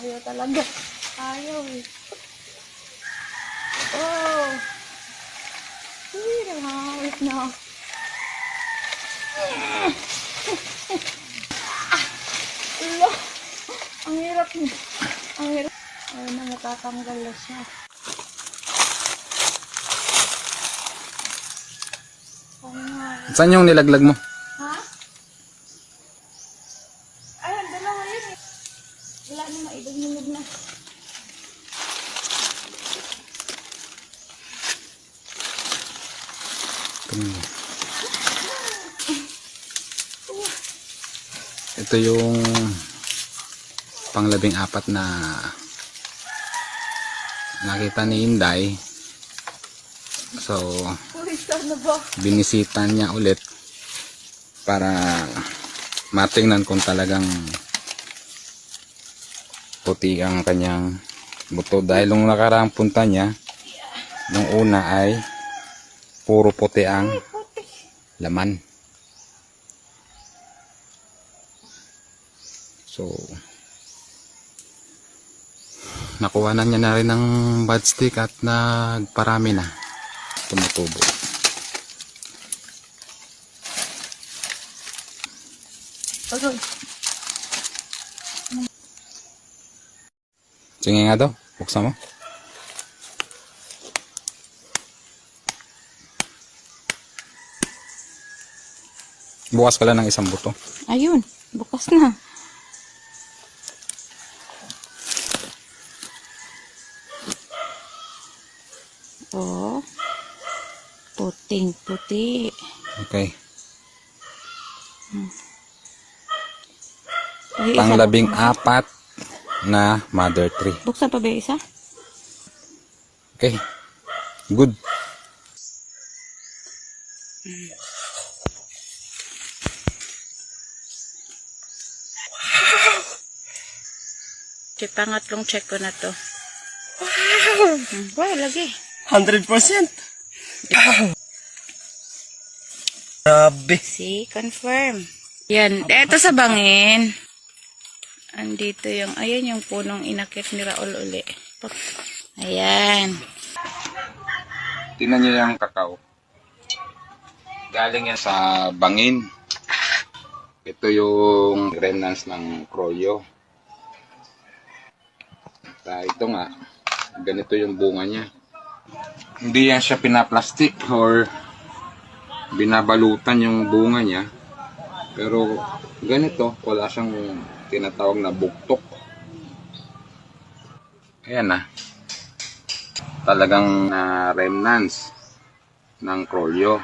Ayaw talaga. Ayaw eh. Oh. Uy, nakakawit na. Ulo. Ang hirap niya. Ang hirap. Ayun na, matatanggal na siya. Saan yung nilaglag mo? Ha? Ayun, dalawa yun eh. Wala na maidagnilig na. Ito yung pang-14 na nakita ni Inday. So, binisita niya ulit para matingnan kung talagang puti ang kanyang buto. Dahil nung nakaraang punta niya, nung una ay puro puti ang laman. So, nakuha na niya na rin ng bud stick at nagparami na. Tumutubo. Okay. Sige nga daw, buksan mo. Bukas pala ng isang buto. Ayun, bukas na. Oh, puting puti. Okay. Ay, Pang-14 na mother tree. buksan pa ba yung isa? Okay. Good. Pangatlong check ko na to. Wow! Wow, lagi. 100%. Grabe. See, confirm. Yan, eto sa bangin. Andito yung, ayan yung punong inakit ni Raul uli. Ayan. Tingnan niyo yung kakao. Galing yan sa bangin. Ito yung remnants ng kroyo. Ito nga, ganito yung bunga niya. Hindi yan siya pinaplastic or binabalutan yung bunga niya. Pero ganito, wala siyang tinatawag na bugtok. Ayan na. Talagang remnants ng kroyo.